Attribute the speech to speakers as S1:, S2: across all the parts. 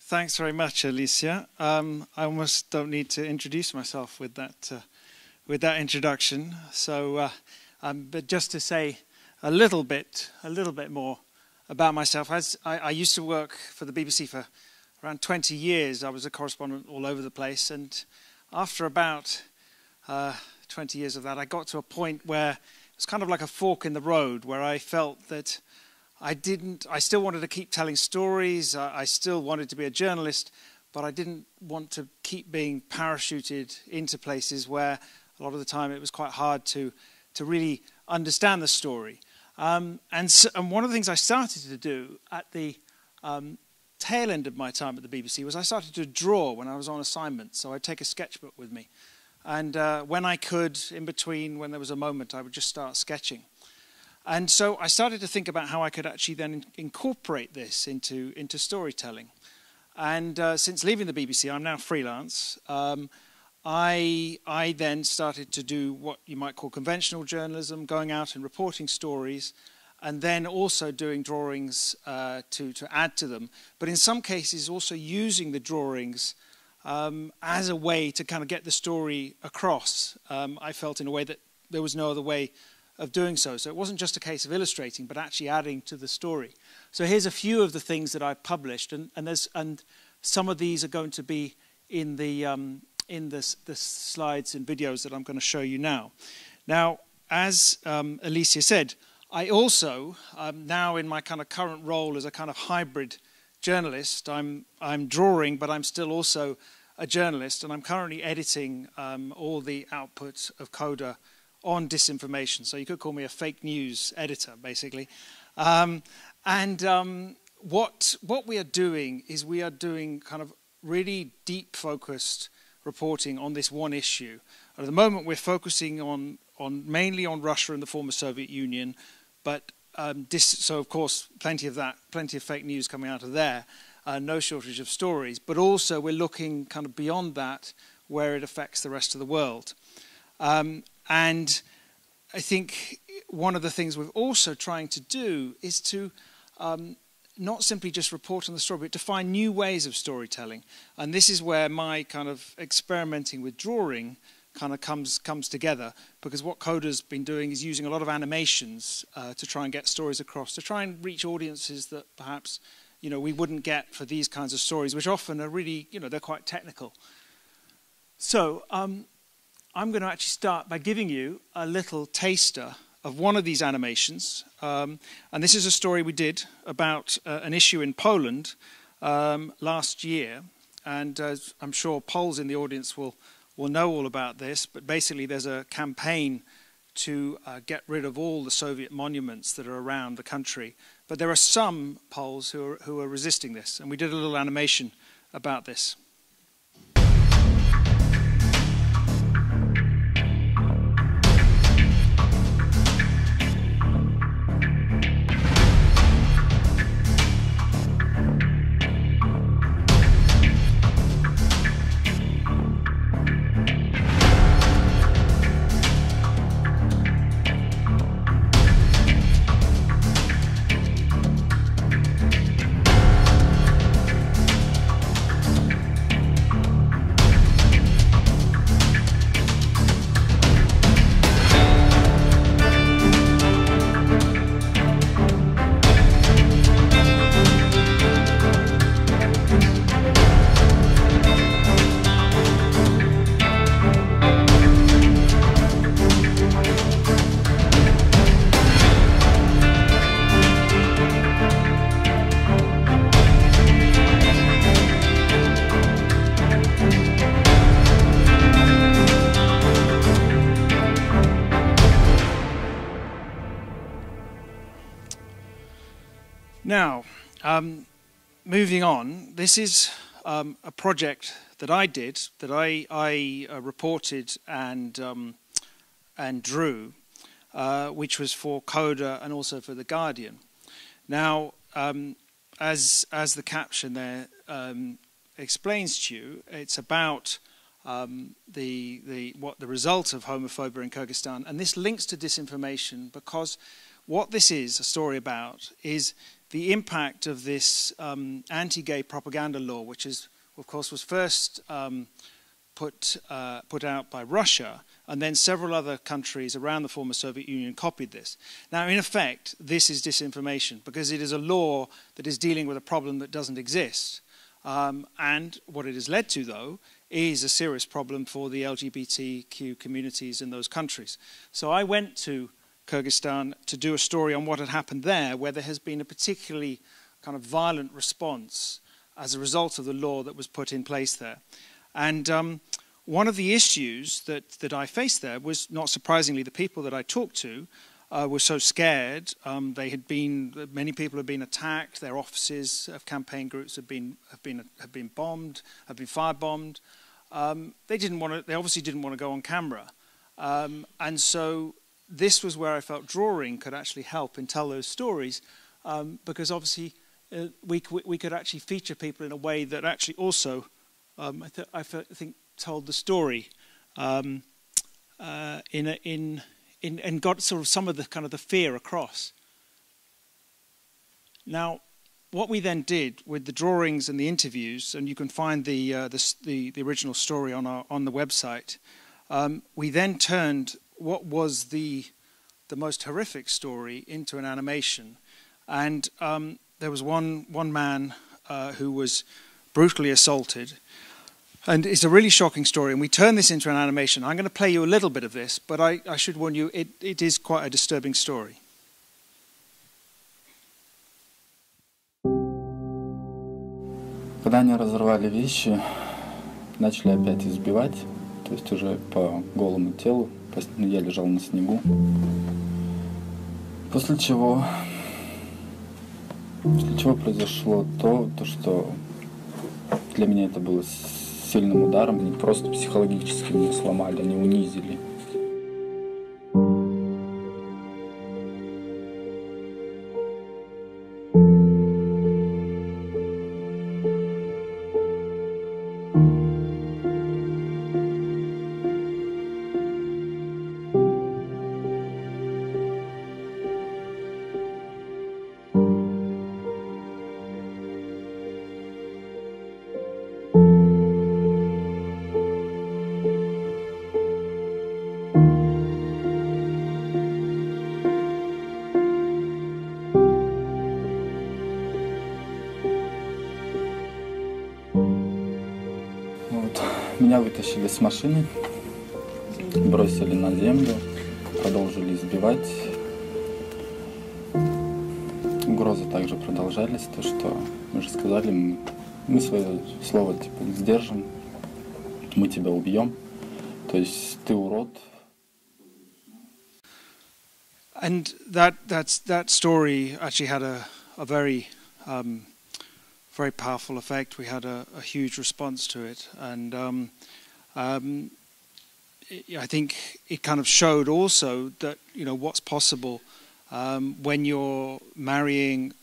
S1: Thanks very much, Alicia. I almost don't need to introduce myself with that introduction. So, but just to say a little bit more about myself. As I used to work for the BBC for around 20 years. I was a correspondent all over the place, and after about 20 years of that, I got to a point where it was kind of like a fork in the road, where I felt that I still wanted to keep telling stories, I still wanted to be a journalist, but I didn't want to keep being parachuted into places where a lot of the time it was quite hard to really understand the story. And one of the things I started to do at the tail end of my time at the BBC was I started to draw when I was on assignment. So I'd take a sketchbook with me. And when I could, in between, when there was a moment, I would just start sketching. And so I started to think about how I could actually then incorporate this into storytelling. And since leaving the BBC, I'm now freelance. I then started to do what you might call conventional journalism, going out and reporting stories, and then also doing drawings to add to them. But in some cases, also using the drawings as a way to kind of get the story across. I felt in a way that there was no other way of doing so. So it wasn't just a case of illustrating, but actually adding to the story. So here's a few of the things that I've published, and some of these are going to be in the slides and videos that I'm going to show you now. Now, as Alicia said, I also, now in my kind of current role as a kind of hybrid journalist, I'm drawing, but I'm still also a journalist, and I'm currently editing all the output of Coda on disinformation. So you could call me a fake news editor, basically. What we are doing is we are doing kind of really deep focused reporting on this one issue. At the moment, we're focusing mainly on Russia and the former Soviet Union, but so of course, plenty of fake news coming out of there, no shortage of stories. But also, we're looking kind of beyond that, where it affects the rest of the world. And I think one of the things we're also trying to do is to not simply just report on the story, but to find new ways of storytelling. And this is where my kind of experimenting with drawing kind of comes together, because what Coda's been doing is using a lot of animations to try and get stories across, to try and reach audiences that perhaps we wouldn't get for these kinds of stories, which often are really, they're quite technical. So I'm going to actually start by giving you a little taster of one of these animations. And this is a story we did about an issue in Poland last year. And I'm sure Poles in the audience will know all about this. But basically, there's a campaign to get rid of all the Soviet monuments that are around the country. But there are some Poles who are resisting this. And we did a little animation about this. Now, moving on, this is a project that I did, that I reported and drew, which was for Coda and also for The Guardian. Now, as the caption there explains to you, it's about the result of homophobia in Kyrgyzstan, and this links to disinformation because what this is a story about is the impact of this anti-gay propaganda law, which is, of course, was first put out by Russia, and then several other countries around the former Soviet Union copied this. Now, in effect, this is disinformation, because it is a law that is dealing with a problem that doesn't exist. And what it has led to, though, is a serious problem for the LGBTQ communities in those countries. So I went to Kyrgyzstan to do a story on what had happened there, where there has been a particularly kind of violent response as a result of the law that was put in place there. And one of the issues that I faced there was, not surprisingly, the people that I talked to were so scared. Many people had been attacked. Their offices of campaign groups had been bombed, had been firebombed. They obviously didn't want to go on camera, and so this was where I felt drawing could actually help and tell those stories, because obviously we could actually feature people in a way that actually also I think told the story and got sort of some of the kind of the fear across. Now, what we then did with the drawings and the interviews, and you can find the original story on the website, we then turned what was the most horrific story into an animation. And there was one man who was brutally assaulted. And it's a really shocking story, and we turned this into an animation. I'm going to play you a little bit of this, but I should warn you, it is quite a disturbing story.
S2: Когда они разорвали вещи, начали опять избивать, то есть уже по голому телу, я лежал на снегу. После чего произошло то, что для меня это было сильным ударом, они просто психологически меня сломали, они унизили. Меня вытащили с машины, бросили на землю, продолжили избивать. Угрозы также продолжались, то что мы же сказали, мы свое слово типа сдержим, мы тебя убьем, то есть ты урод.
S1: And that story actually had a very very powerful effect. We had a huge response to it, and I think it kind of showed also that, you know, what's possible when you're marrying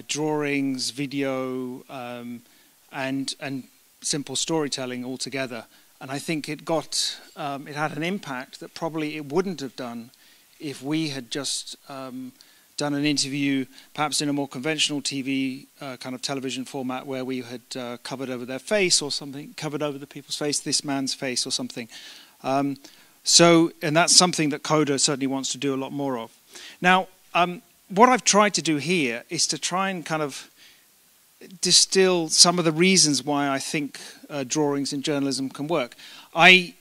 S1: drawings, video, and simple storytelling all together. And I think it had an impact that probably it wouldn't have done if we had just done an interview, perhaps in a more conventional TV kind of television format, where we had covered over their face or something, covered over the people's face, this man's face or something. And that's something that Coda certainly wants to do a lot more of. Now, what I've tried to do here is to try and kind of distill some of the reasons why I think drawings in journalism can work. I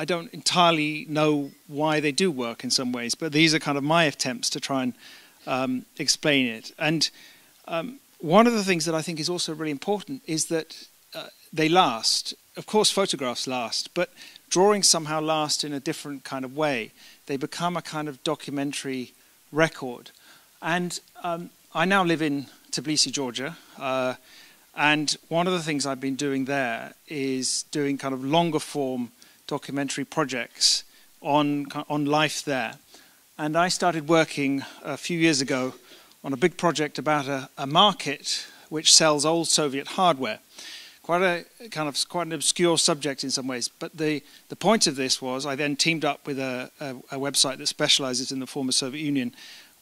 S1: don't entirely know why they do work in some ways, but these are kind of my attempts to try and explain it. And one of the things that I think is also really important is that they last. Of course, photographs last, but drawings somehow last in a different kind of way. They become a kind of documentary record. And I now live in Tbilisi, Georgia, and one of the things I've been doing there is doing kind of longer form documentary projects on life there. And I started working a few years ago on a big project about a market which sells old Soviet hardware. Quite an obscure subject in some ways, but the point of this was I then teamed up with a website that specializes in the former Soviet Union,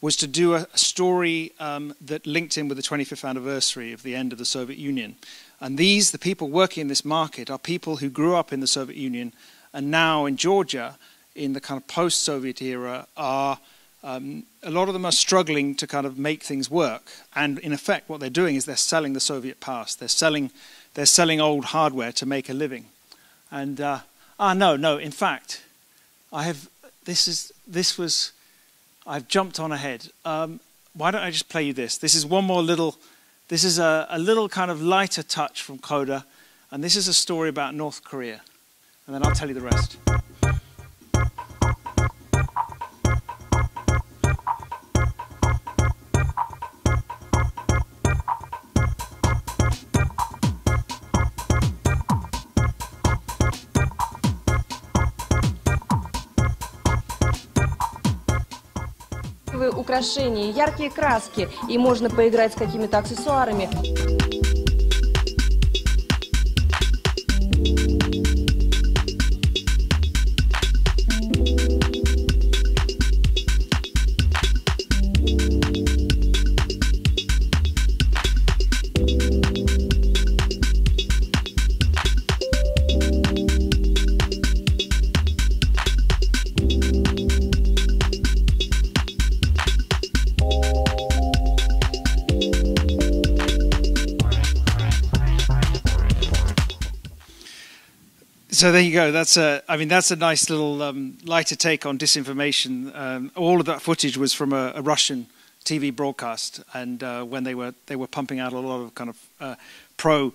S1: was to do a story that linked in with the 25th anniversary of the end of the Soviet Union. And the people working in this market are people who grew up in the Soviet Union and now in Georgia, in the kind of post-Soviet era, are a lot of them are struggling to kind of make things work. And in effect, what they're doing is they're selling the Soviet past. They're selling old hardware to make a living. And no. In fact, I've jumped on ahead. Why don't I just play you this? This is one more little. This is a little kind of lighter touch from Coda, and this is a story about North Korea. And then I'll tell you the rest.
S3: Украшения, яркие краски, и можно поиграть с какими-то аксессуарами.
S1: So there you go. That's a nice little lighter take on disinformation. All of that footage was from a Russian TV broadcast, and when they were pumping out a lot of kind of pro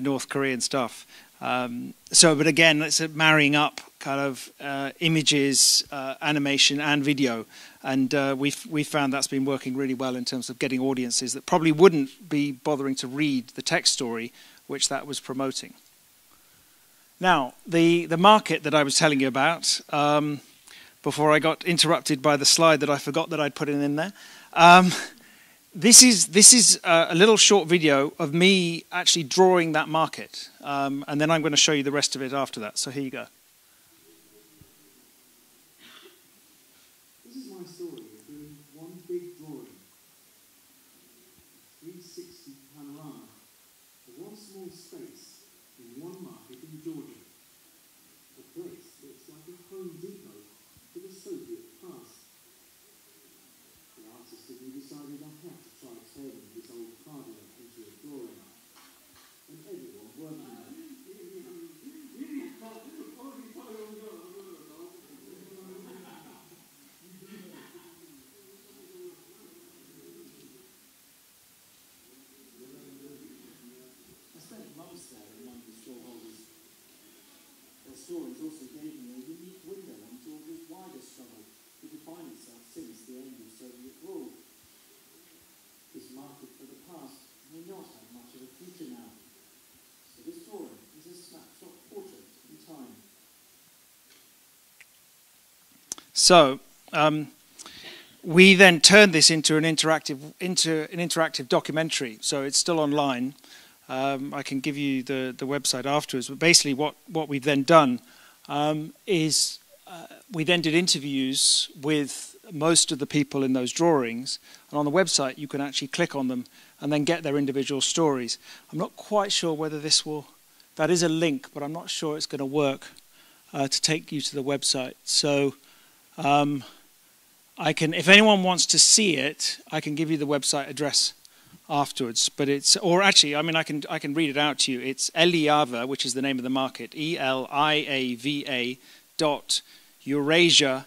S1: North Korean stuff. But again, it's marrying up kind of images, animation, and video, and we found that's been working really well in terms of getting audiences that probably wouldn't be bothering to read the text story, which that was promoting. Now, the market that I was telling you about, before I got interrupted by the slide that I forgot that I'd put in there, this is a little short video of me actually drawing that market, and then I'm going to show you the rest of it after that. So here you go.
S4: This is my story of doing one big drawing, 360 panorama of one small space in one market in Georgia. A place that's like a Home Depot for the Soviet past. The artist and me decided I had to try turning this old hardware into a drawing. And everyone working on it. I spent months there among the storeholders. Their stories also gave me a unique window on Georgia's wider struggle to define itself since the end of Soviet rule. This market for the past may not have much of a future now. So this drawing is a snapshot portrait in time.
S1: So we then turned this into an interactive documentary. So it's still online. I can give you the website afterwards. But basically, what we've then done is we then did interviews with most of the people in those drawings, and on the website you can actually click on them and then get their individual stories. I'm not quite sure whether this will. That is a link, but I'm not sure it's going to work to take you to the website. So I can, if anyone wants to see it, I can give you the website address afterwards. But it's, or actually, I mean, I can read it out to you. It's Eliava, which is the name of the market, ELIAVA .Eurasia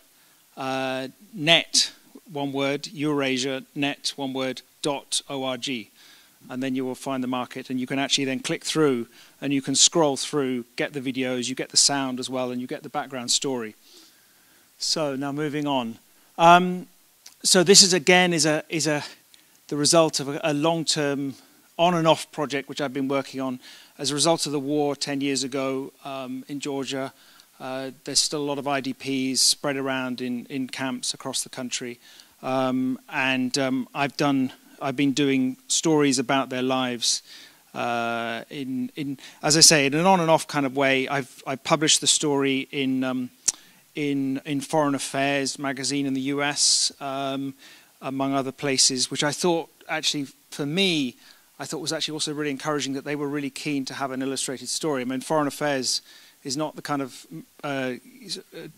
S1: net, one word, Eurasia net, one word, .org. And then you will find the market, and you can actually then click through, and you can scroll through, get the videos, you get the sound as well, and you get the background story. So now moving on. So this is again the result of a long-term on and off project which I've been working on as a result of the war 10 years ago in Georgia. There's still a lot of IDPs spread around in camps across the country, and I've been doing stories about their lives as I say, in an on and off kind of way. I published the story in Foreign Affairs magazine in the US. among other places, which I thought actually, for me, I thought was actually also really encouraging, that they were really keen to have an illustrated story. I mean, Foreign Affairs is not the kind of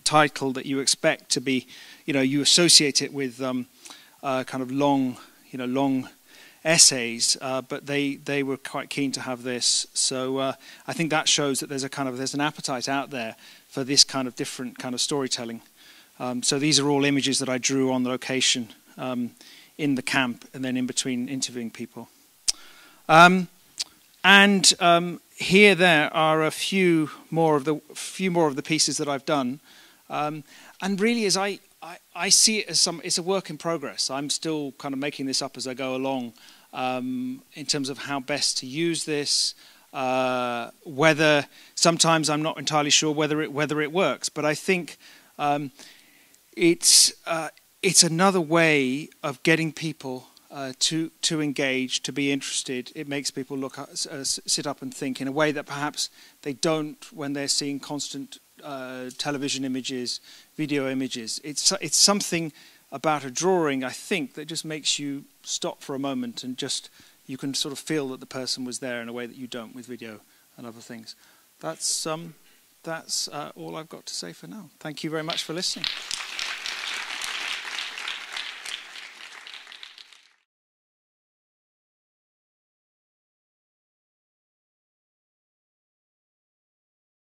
S1: title that you expect to be, you associate it with kind of long essays, but they were quite keen to have this. So I think that shows that there's an appetite out there for this kind of different kind of storytelling. So these are all images that I drew on the location in the camp, and then in between interviewing people. Here there are a few more of the pieces that I've done, and really, as I see it as it's a work in progress. I'm still kind of making this up as I go along, in terms of how best to use this. Whether sometimes I'm not entirely sure whether it works, but I think it's another way of getting people to engage, to be interested. It makes people sit up and think in a way that perhaps they don't when they're seeing constant television images, video images. It's something about a drawing, I think, that just makes you stop for a moment and just, you can sort of feel that the person was there in a way that you don't with video and other things. That's all I've got to say for now. Thank you very much for listening.